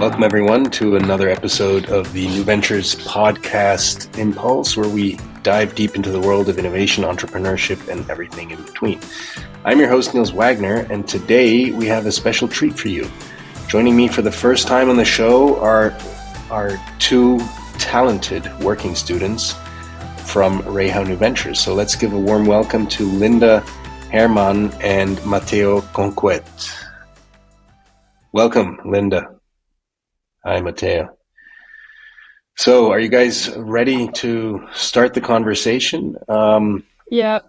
Welcome, everyone, to another episode of the New Ventures podcast Impulse, where we dive deep into the world of innovation, entrepreneurship, and everything in between. I'm your host, Niels Wagner, and today we have a special treat for you. Joining me for the first time on the show are two talented working students from REHAU New Ventures. So let's give a warm welcome to Linda, Herrmann, and Matheo Cancouet. Welcome, Linda. Hi, Matteo. So, are you guys ready to start the conversation? Yeah.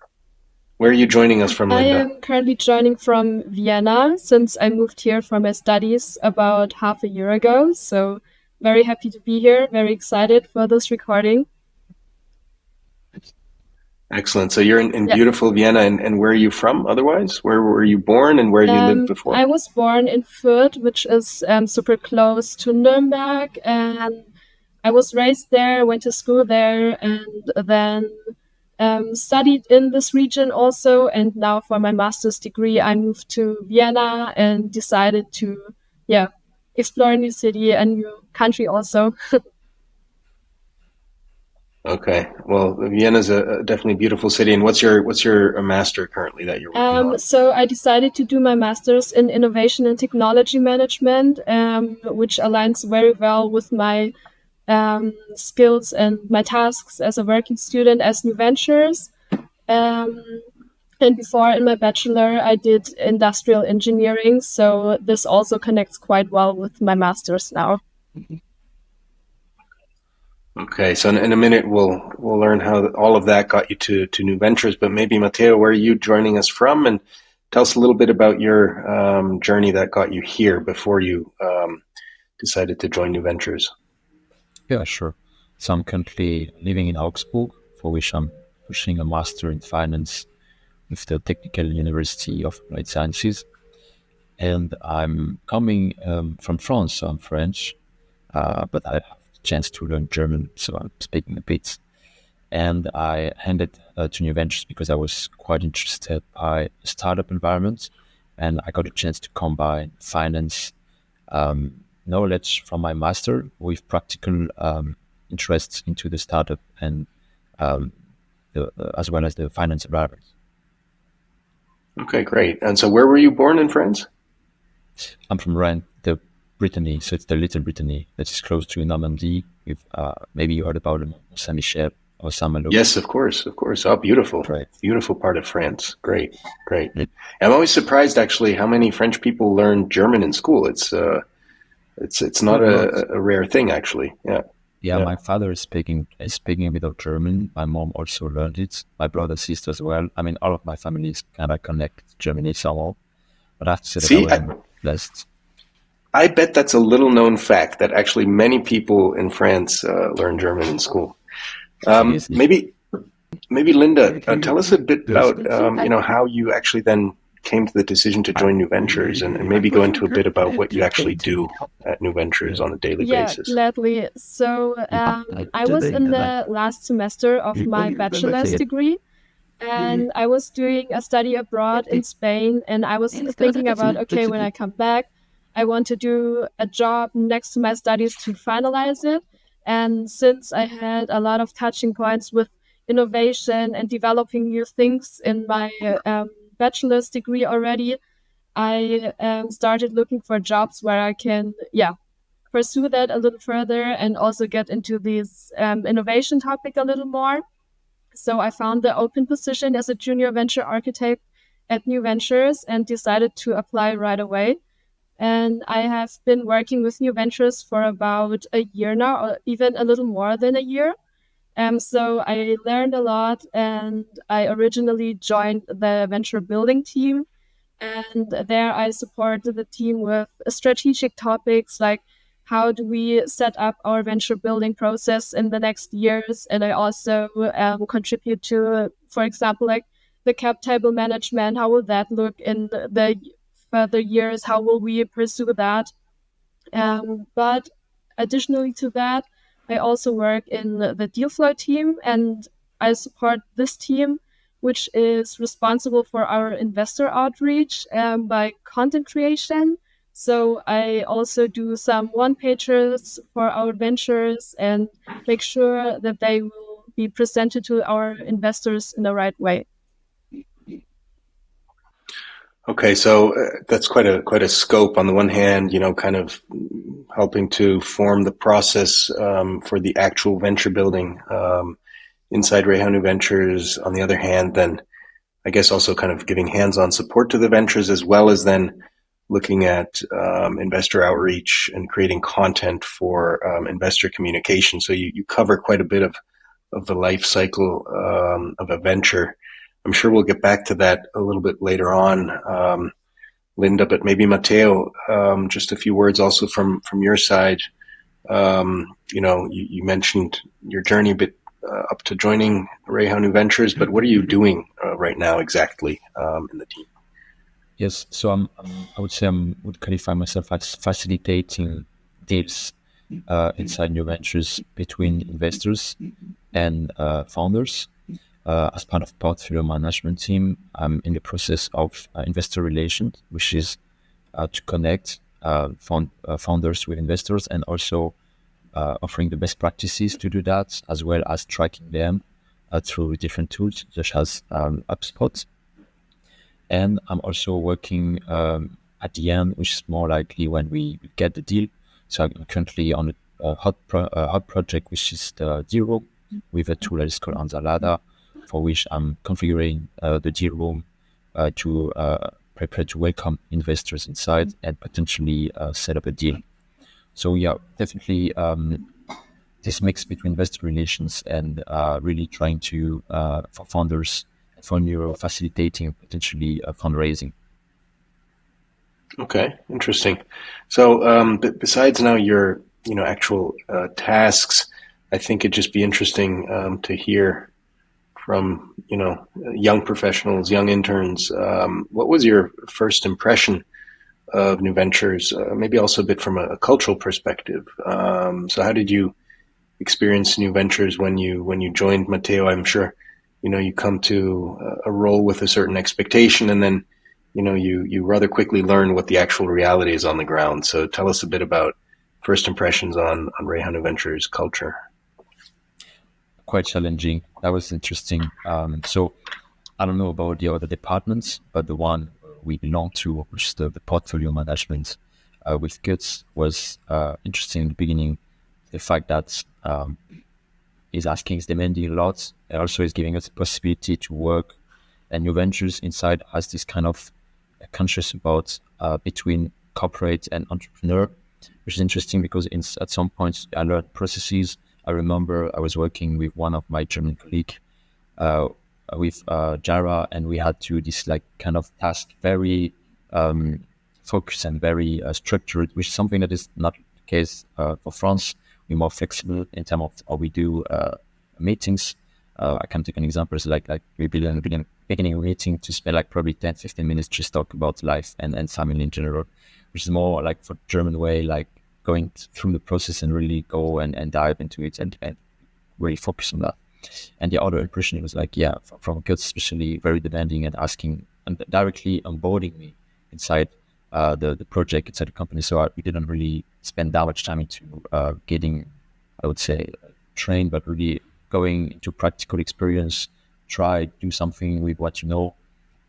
Where are you joining us from, Linda? I am currently joining from Vienna since I moved here for my studies about half a year ago. So, very happy to be here, very excited for this recording. Excellent. So you're in Yes. beautiful Vienna, and where are you from otherwise? Where were you born and where you lived before? I was born in Fürth, which is super close to Nuremberg, and I was raised there, went to school there, and then studied in this region also. And now for my master's degree, I moved to Vienna and decided to, explore a new city, a new country also. Okay. Well, Vienna's a definitely beautiful city. And what's your master currently that you're working on? So I decided to do my master's in innovation and technology management, which aligns very well with my skills and my tasks as a working student as New Ventures. And before in my bachelor, I did industrial engineering. So this also connects quite well with my master's now. Okay, so in a minute we'll learn how all of that got you to New Ventures, but maybe Matteo, where are you joining us from, and tell us a little bit about your journey that got you here before you decided to join New Ventures. Yeah, sure. So I'm currently living in Augsburg, for which I'm pursuing a master in finance with the Technical University of Applied Sciences, and I'm coming from France, so I'm French, but I chance to learn German, so I'm speaking a bit. And I handed to New Ventures because I was quite interested by startup environment, and I got a chance to combine finance knowledge from my master with practical interests into the startup and as well as the finance environment. Okay, great. And so where were you born in France? I'm from Rennes, the Brittany, so it's the Little Brittany that is close to Normandy. With maybe you heard about Saint-Michel or Saint-Malo. Yes, of course. Oh, beautiful, Right. Beautiful part of France. Great. I'm always surprised actually how many French people learn German in school. It's not a rare thing actually. Yeah, my father is speaking a bit of German. My mom also learned it. My brother, sister as well. I mean, all of my family is kind of connected to Germany somehow. But I have to say that I'm blessed. I bet that's a little known fact that actually many people in France learn German in school. Maybe Linda, tell us a bit about how you actually then came to the decision to join New Ventures, and maybe go into a bit about what you actually do at New Ventures on a daily basis. Yeah, gladly. So I was in the last semester of my bachelor's degree, and I was doing a study abroad in Spain, and I was thinking about, okay, when I come back, I want to do a job next to my studies to finalize it. And since I had a lot of touching points with innovation and developing new things in my bachelor's degree already, I started looking for jobs where I can, pursue that a little further and also get into this innovation topic a little more. So I found the open position as a junior venture architect at New Ventures and decided to apply right away. And I have been working with New Ventures for about a year now, or even a little more than a year. So I learned a lot, and I originally joined the venture building team. And there I supported the team with strategic topics like how do we set up our venture building process in the next years. And I also contribute to, for example, like the cap table management. How will that look in the further years? How will we pursue that? But additionally to that, I also work in the deal flow team, and I support this team, which is responsible for our investor outreach by content creation. So I also do some one-pagers for our ventures and make sure that they will be presented to our investors in the right way. Okay, so that's quite a scope. On the one hand, kind of helping to form the process for the actual venture building inside REHAU New Ventures. On the other hand, then I guess also kind of giving hands-on support to the ventures, as well as then looking at investor outreach and creating content for investor communication. So you cover quite a bit of the life cycle of a venture. I'm sure we'll get back to that a little bit later on, Linda, but maybe Matteo, just a few words also from your side. You mentioned your journey a bit up to joining REHAU New Ventures, but what are you doing right now exactly in the team? Yes, so I would say I would qualify myself as facilitating deals inside New Ventures between investors and founders. As part of portfolio management team, I'm in the process of investor relations, which is to connect founders with investors, and also offering the best practices to do that, as well as tracking them through different tools such as HubSpot. And I'm also working at the end, which is more likely when we get the deal. So I'm currently on a hot project, which is the deal room with a tool that is called Anzalada, for which I'm configuring the deal room to prepare to welcome investors inside and potentially set up a deal. So yeah, definitely this mix between investor relations and really trying to, for founders and for neuro facilitating potentially fundraising. Okay, interesting. So besides now your actual tasks, I think it'd just be interesting to hear from young professionals, young interns. What was your first impression of New Ventures? Maybe also a bit from a cultural perspective. So how did you experience New Ventures when you joined, Matteo? I'm sure you come to a role with a certain expectation, and then you rather quickly learn what the actual reality is on the ground. So tell us a bit about first impressions on REHAU New Ventures culture. Quite challenging. That was interesting. So I don't know about the other departments, but the one we belong to, which is the portfolio management with kids, was interesting in the beginning. The fact that is demanding a lot, and also is giving us the possibility to work. And New Ventures inside has this kind of conscious about between corporate and entrepreneur, which is interesting because at some points I learned processes. I remember I was working with one of my German colleagues with Jira, and we had to this like kind of task very focused and very structured, which is something that is not the case for France. We're more flexible in terms of how we do meetings. I can take an example. It's like we beginning a meeting to spend like probably 10-15 minutes just talk about life and family in general, which is more like for German way, like going through the process and really go and dive into it and really focus on that. And the other impression was like, yeah, from kids especially, very demanding and asking and directly onboarding me inside the project, inside the company. So we didn't really spend that much time into getting, I would say, trained, but really going into practical experience, try, do something with what you know,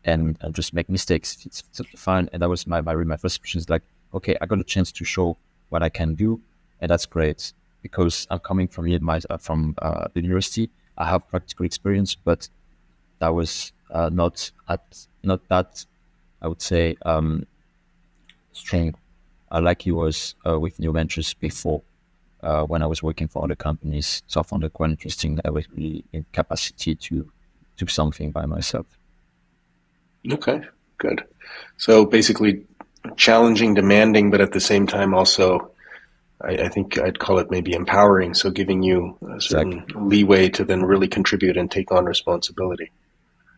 and just make mistakes. It's totally fine. And that was my first impression is like, okay, I got a chance to show what I can do, and that's great because I'm coming from the university. I have practical experience, but that was not that, I would say, strong like it was with New Ventures before when I was working for other companies. So I found it quite interesting that I was really in capacity to do something by myself. Okay, good. So basically challenging, demanding, but at the same time also, I think I'd call it maybe empowering. So giving you a certain leeway to then really contribute and take on responsibility.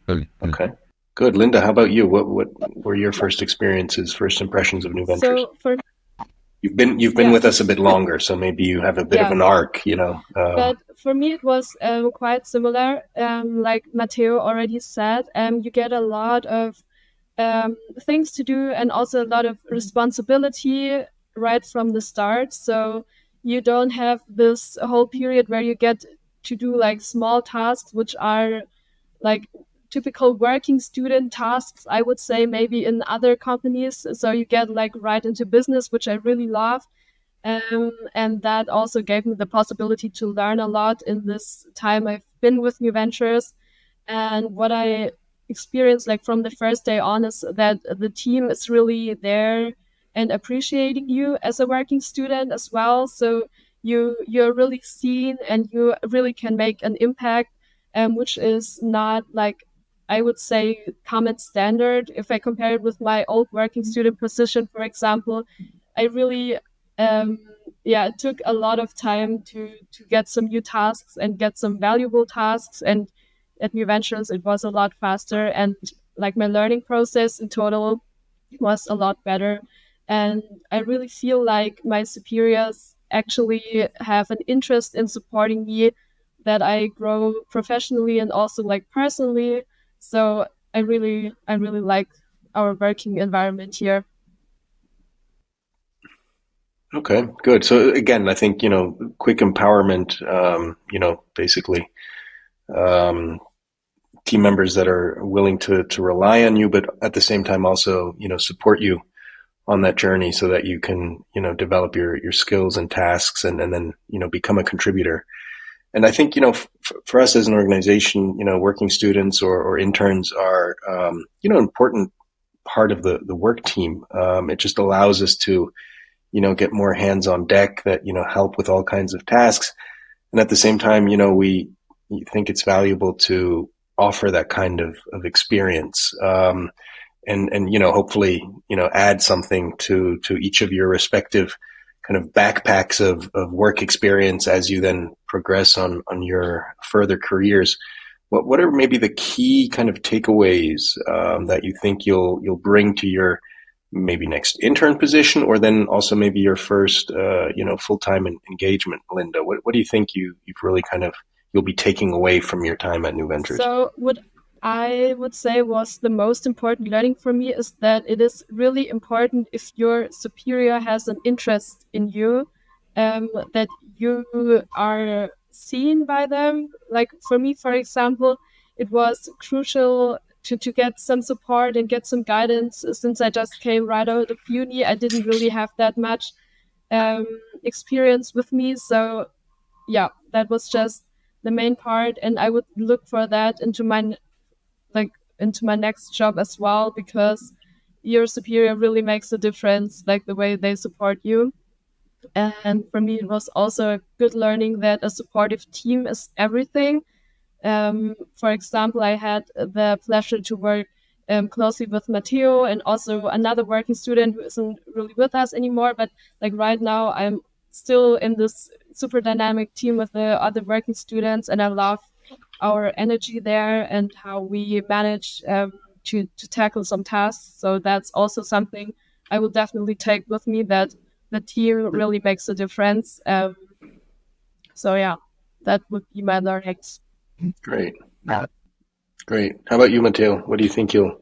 Okay, good. Linda, how about you? What were your first experiences, first impressions of New Ventures? So you've been with us a bit longer, so maybe you have a bit of an arc, But for me, it was quite similar. Like Matteo already said, you get a lot of things to do and also a lot of responsibility right from the start. So you don't have this whole period where you get to do like small tasks, which are like typical working student tasks, I would say, maybe in other companies. So you get like right into business, which I really love. And that also gave me the possibility to learn a lot in this time I've been with New Ventures. And what I experienced like from the first day on is that the team is really there and appreciating you as a working student as well. So you're really seen and you really can make an impact, which is not like, I would say, common standard. If I compare it with my old working student position, for example, I really it took a lot of time to get some new tasks and get some valuable tasks. And at New Ventures, it was a lot faster, and like my learning process in total was a lot better. And I really feel like my superiors actually have an interest in supporting me, that I grow professionally and also like personally. So I really like our working environment here. Okay, good. So again, I think, quick empowerment, basically, um, team members that are willing to rely on you, but at the same time also, support you on that journey so that you can, develop your skills and tasks and then, become a contributor. And I think, for us as an organization, working students or interns are, important part of the work team. It just allows us to, get more hands on deck that, help with all kinds of tasks. And at the same time, we think it's valuable to offer that kind of experience. And hopefully, add something to each of your respective kind of backpacks of work experience as you then progress on your further careers. What are maybe the key kind of takeaways that you think you'll bring to your maybe next intern position, or then also maybe your first full-time engagement, Linda? What do you think you've really kind of you'll be taking away from your time at New Ventures? So what I would say was the most important learning for me is that it is really important, if your superior has an interest in you, that you are seen by them. Like for me, for example, it was crucial to get some support and get some guidance, since I just came right out of uni. I didn't really have that much experience with me. So yeah, that was just the main part. And I would look for that into my next job as well, because your superior really makes a difference, like the way they support you. And for me, it was also a good learning that a supportive team is everything. For example, I had the pleasure to work closely with Matteo and also another working student who isn't really with us anymore. But like right now, I'm still in this super dynamic team with the other working students, and I love our energy there and how we manage to tackle some tasks. So that's also something I will definitely take with me, that the team really makes a difference. So yeah, that would be my learnings. Great. Great. How about you, Matteo? What do you think you'll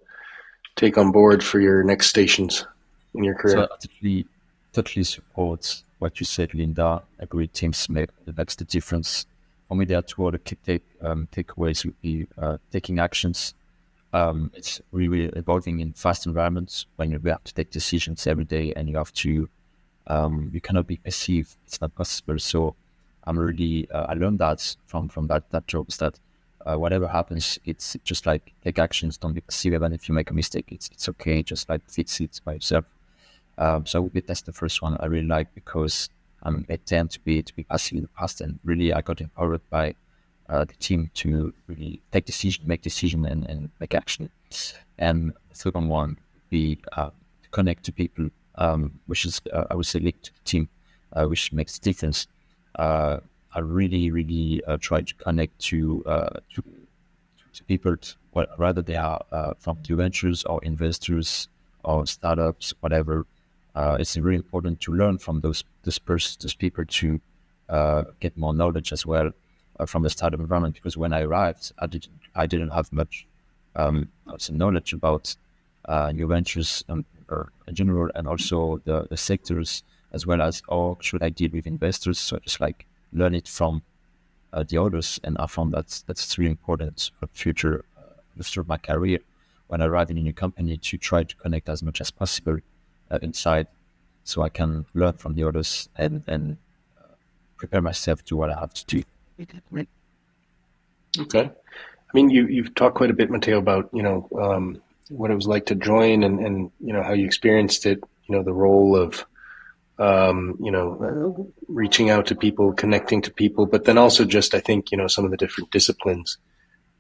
take on board for your next stations in your career? So I totally support what you said, Linda. Agree, teams makes the difference. For me, there are two other key takeaways would be taking actions. It's really evolving in fast environments when you have to take decisions every day, and you have to, you cannot be passive. It's not possible. So I'm really, I learned that from that job, is that whatever happens, it's just like take actions, don't be passive. Even if you make a mistake, it's okay. Just like fix it by yourself. So that's the first one I really like, because I tend to be passive in the past, and really I got empowered by the team to really make decision and make action. And the second one would be to connect to people, which is I would say linked to the team, which makes a difference. I really try to connect to people, whether they are from New Ventures or investors or startups, whatever. It's really important to learn from those people to get more knowledge as well from the startup environment. Because when I arrived, I didn't have much knowledge about new ventures or in general, and also the sectors, as well as how should I deal with investors. So just like learn it from the others, and I found that's really important for future of my career when I arrive in a new company, to try to connect as much as possible inside, so I can learn from the others and prepare myself to what I have to do. Okay. I mean, you've talked quite a bit, Matteo, about, what it was like to join, and how you experienced it, the role of, reaching out to people, connecting to people, but then also just, I think, some of the different disciplines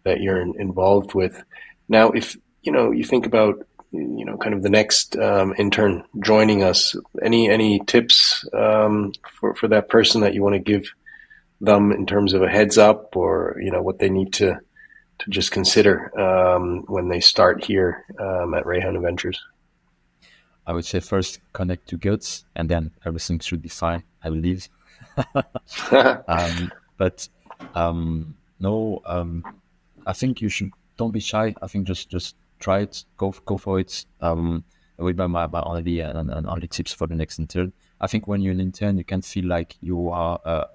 that you're involved with. Now, if, you think about, kind of the next intern joining us, any tips for that person that you want to give them in terms of a heads up, or, what they need to just consider when they start here at REHAU New Ventures? I would say first connect to guts, and then everything should be fine, I believe. But no, I think you should, don't be shy. I think just try it, go for it. With my only and only tips for the next intern. I think when you're an intern, you can feel like you are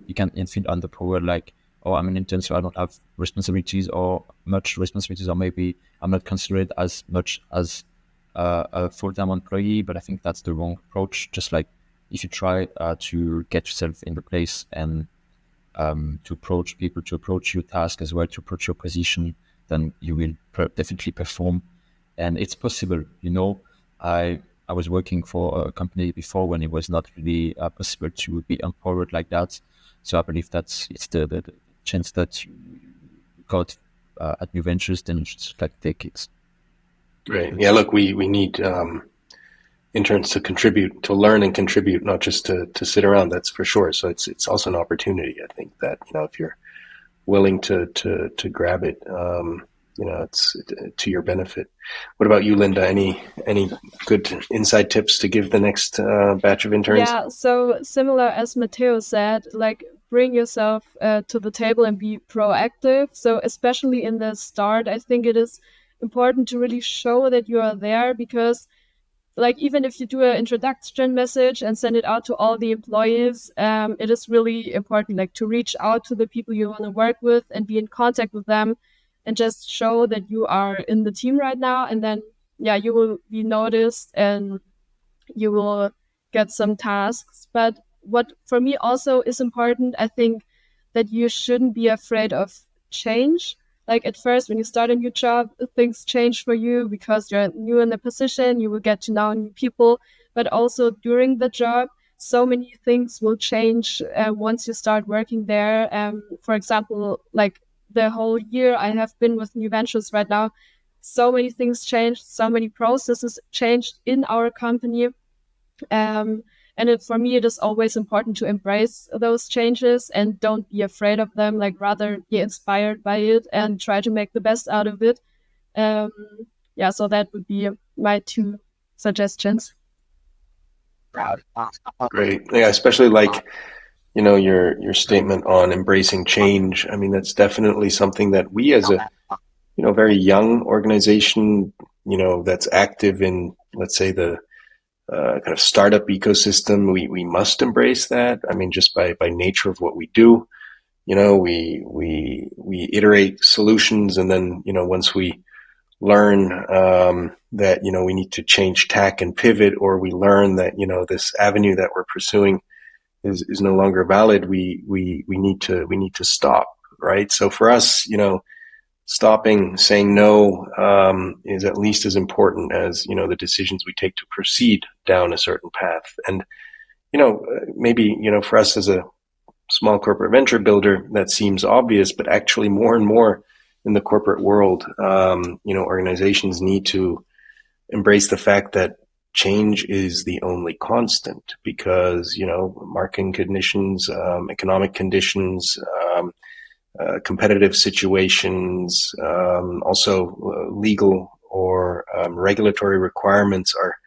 you can feel underpowered, like, oh, I'm an intern, so I don't have responsibilities or much responsibilities, or maybe I'm not considered as much as a full-time employee. But I think that's the wrong approach. Just like if you try to get yourself in the place, and to approach people, to approach your task as well, to approach your position, then you will definitely perform. And it's possible. I was working for a company before when it was not really possible to be empowered like that. So I believe it's the chance that you got at New Ventures, then you should just like take it. Right. Yeah. Look, we need interns to contribute, to learn and contribute, not just to sit around. That's for sure. So it's also an opportunity. I think that if you're willing to grab it, it's to your benefit. What about you, Linda? Any good inside tips to give the next batch of interns? Yeah, so similar as Matteo said, like bring yourself to the table and be proactive. So especially in the start, I think it is important to really show that you are there, because like even if you do an introduction message and send it out to all the employees, it is really important like to reach out to the people you want to work with and be in contact with them, and just show that you are in the team right now. And then, yeah, you will be noticed and you will get some tasks. But what for me also is important, I think that you shouldn't be afraid of change. Like at first, when you start a new job, things change for you because you're new in the position, you will get to know new people. But also during the job, so many things will change once you start working there. For example, like the whole year I have been with New Ventures right now, so many things changed, so many processes changed in our company. And for me, it is always important to embrace those changes and don't be afraid of them, like rather be inspired by it and try to make the best out of it. So that would be my 2 suggestions. Great. Yeah, especially like, your statement on embracing change. I mean, that's definitely something that we as a, very young organization, that's active in, let's say, the kind of startup ecosystem, we must embrace that. I mean, just by nature of what we do, we iterate solutions, and then, once we learn that, we need to change tack and pivot, or we learn that, this avenue that we're pursuing is no longer valid, we need to stop, right? So for us, stopping, saying no, is at least as important as, the decisions we take to proceed down a certain path. And, maybe, for us as a small corporate venture builder, that seems obvious, but actually more and more in the corporate world, organizations need to embrace the fact that change is the only constant, because, market conditions, economic conditions, competitive situations, also legal or regulatory requirements are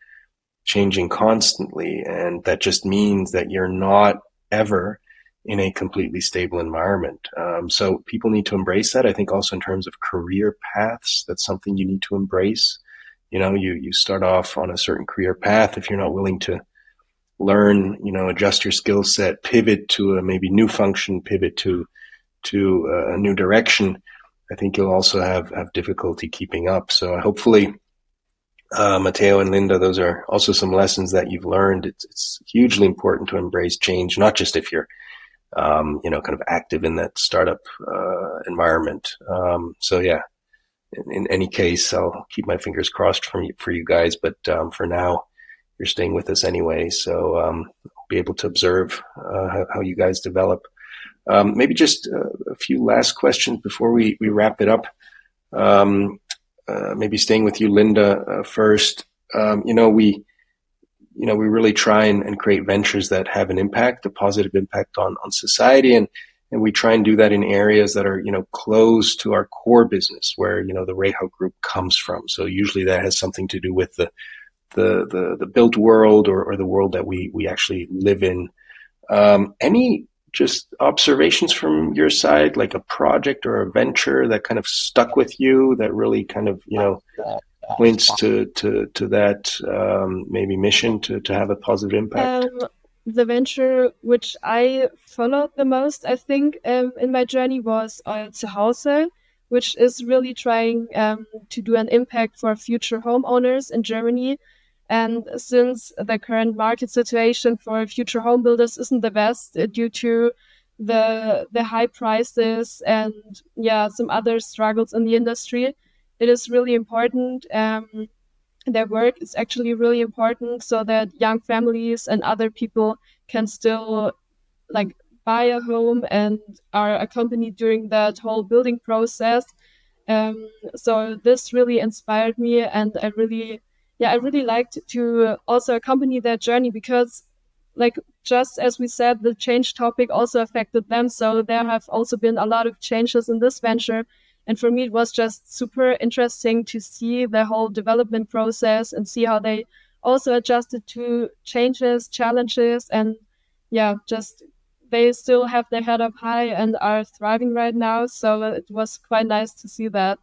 changing constantly. And that just means that you're not ever in a completely stable environment. So people need to embrace that. I think also in terms of career paths, that's something you need to embrace. You start off on a certain career path. If you're not willing to learn, adjust your skill set, pivot to a maybe new function, pivot to a new direction, I think you'll also have difficulty keeping up. So hopefully, Matteo and Linda, those are also some lessons that you've learned. It's hugely important to embrace change, not just if you're kind of active in that startup environment. So yeah, in any case, I'll keep my fingers crossed for you guys. But for now, you're staying with us anyway, so I'll be able to observe how you guys develop. Maybe just a few last questions before we wrap it up. Maybe staying with you, Linda, first. We really try and create ventures that have an impact, a positive impact on society, and we try and do that in areas that are close to our core business, where the REHAU group comes from. So usually that has something to do with the built world or the world that we actually live in. Any just observations from your side, like a project or a venture that kind of stuck with you, that really kind of points to that maybe mission to have a positive impact? The venture which I followed the most, I think, in my journey was REHAU, which is really trying to do an impact for future homeowners in Germany. And since the current market situation for future home builders isn't the best due to the high prices and some other struggles in the industry, it is really important. Their work is actually really important so that young families and other people can still buy a home and are accompanied during that whole building process. So this really inspired me, and I really liked to also accompany that journey, because just as we said, the change topic also affected them. So there have also been a lot of changes in this venture. And for me, it was just super interesting to see the whole development process and see how they also adjusted to changes, challenges, and just they still have their head up high and are thriving right now. So it was quite nice to see that.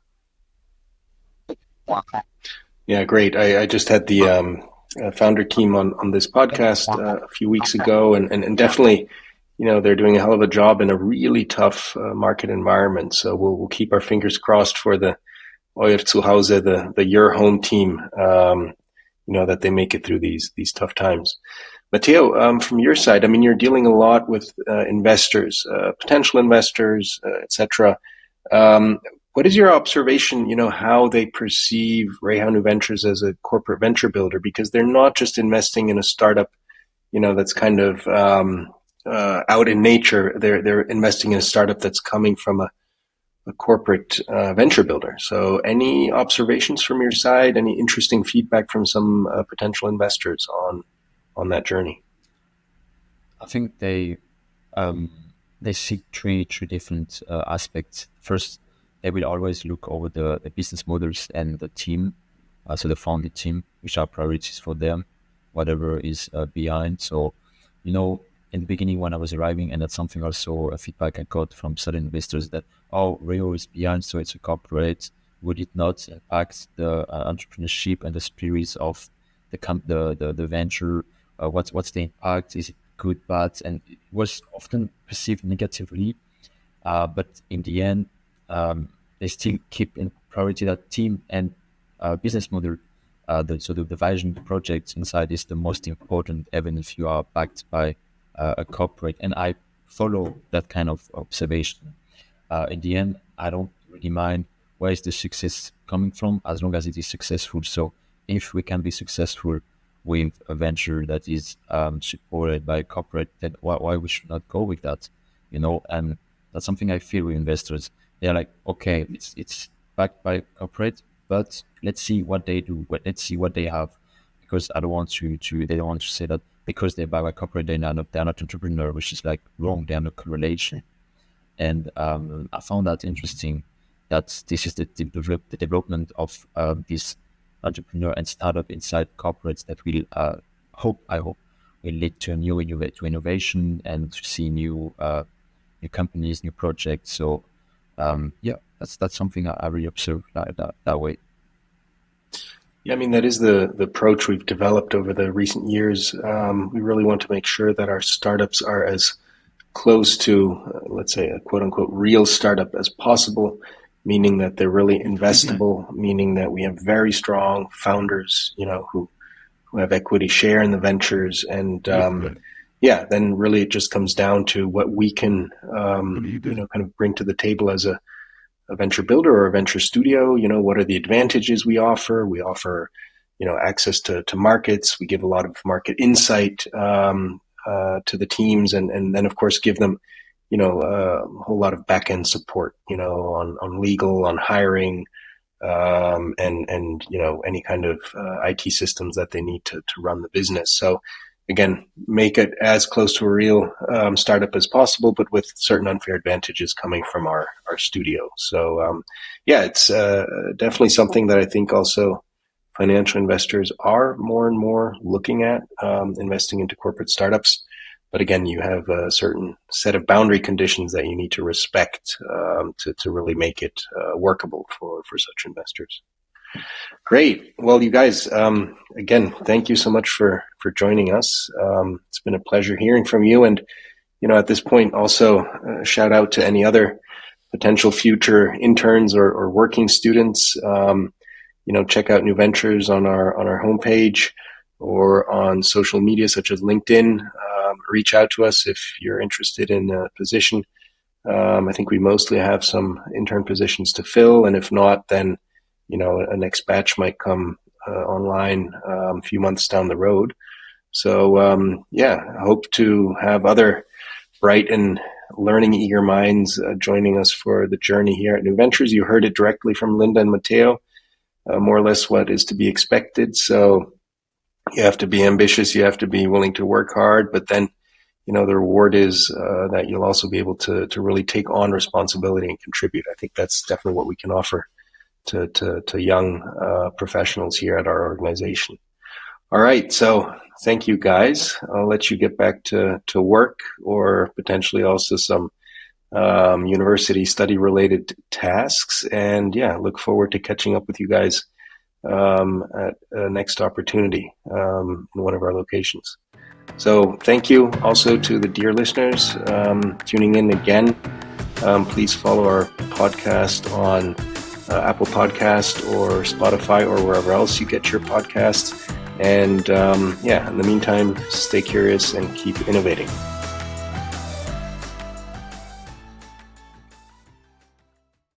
Yeah, great. I just had the founder team on this podcast a few weeks ago, and definitely, they're doing a hell of a job in a really tough market environment. So we'll keep our fingers crossed for the Euer Zuhause, the Your Home team, that they make it through these tough times. Matteo, from your side, I mean, you're dealing a lot with investors, potential investors, etc. What is your observation, how they perceive REHAU New Ventures as a corporate venture builder? Because they're not just investing in a startup, that's kind of out in nature. They're investing in a startup that's coming from a corporate venture builder. So any observations from your side, any interesting feedback from some potential investors on that journey? I think they see three different aspects. First, they will always look over the business models and the team, so the founded team, which are priorities for them, whatever is behind. So, in the beginning when I was arriving, and that's something also a feedback I got from certain investors, that, REHAU is behind, so it's a corporate. Would it not impact the entrepreneurship and the spirit of the venture? What's the impact? Is it good, bad? And it was often perceived negatively, but in the end, they still keep in priority that team and business model. So the vision, the project inside is the most important, even if you are backed by a corporate. And I follow that kind of observation. In the end, I don't really mind where is the success coming from, as long as it is successful. So if we can be successful with a venture that is supported by a corporate, then why we should not go with that, And that's something I feel with investors. They're like, okay, it's backed by corporate, but let's see what they do. Let's see what they have, because I don't want they don't want to say that because they're backed by corporate, they're not entrepreneur, which is wrong. They're no correlation. And I found that interesting, that this is the development of this entrepreneur and startup inside corporates that will I hope lead to to innovation and to see new companies, new projects. So that's something I really observe that way. Yeah, I mean, that is the approach we've developed over the recent years. We really want to make sure that our startups are as close to, let's say, a quote unquote real startup as possible, meaning that they're really investable, meaning that we have very strong founders, who have equity share in the ventures. And then really it just comes down to what we can, kind of bring to the table as a venture builder or a venture studio. What are the advantages we offer? We offer, access to markets. We give a lot of market insight to the teams, and then of course give them, a whole lot of back end support, on legal, on hiring, and any kind of IT systems that they need to run the business. So again, make it as close to a real startup as possible, but with certain unfair advantages coming from our studio. So it's definitely something that I think also financial investors are more and more looking at, investing into corporate startups. But again, you have a certain set of boundary conditions that you need to respect to really make it workable for such investors. Great. Well, you guys, again, thank you so much for joining us. It's been a pleasure hearing from you. And, at this point, also shout out to any other potential future interns or working students. Check out New Ventures on our homepage or on social media such as LinkedIn. Reach out to us if you're interested in a position. I think we mostly have some intern positions to fill, and if not, then a next batch might come online a few months down the road. So I hope to have other bright and learning eager minds joining us for the journey here at New Ventures. You heard it directly from Linda and Matteo, more or less what is to be expected. So you have to be ambitious, you have to be willing to work hard, but then the reward is that you'll also be able to really take on responsibility and contribute. I think that's definitely what we can offer to young professionals here at our organization. All right, so thank you guys. I'll let you get back to work, or potentially also some university study related tasks. And look forward to catching up with you guys at a next opportunity in one of our locations. So thank you also to the dear listeners tuning in again. Please follow our podcast on Apple Podcast or Spotify or wherever else you get your podcasts. And in the meantime, stay curious and keep innovating.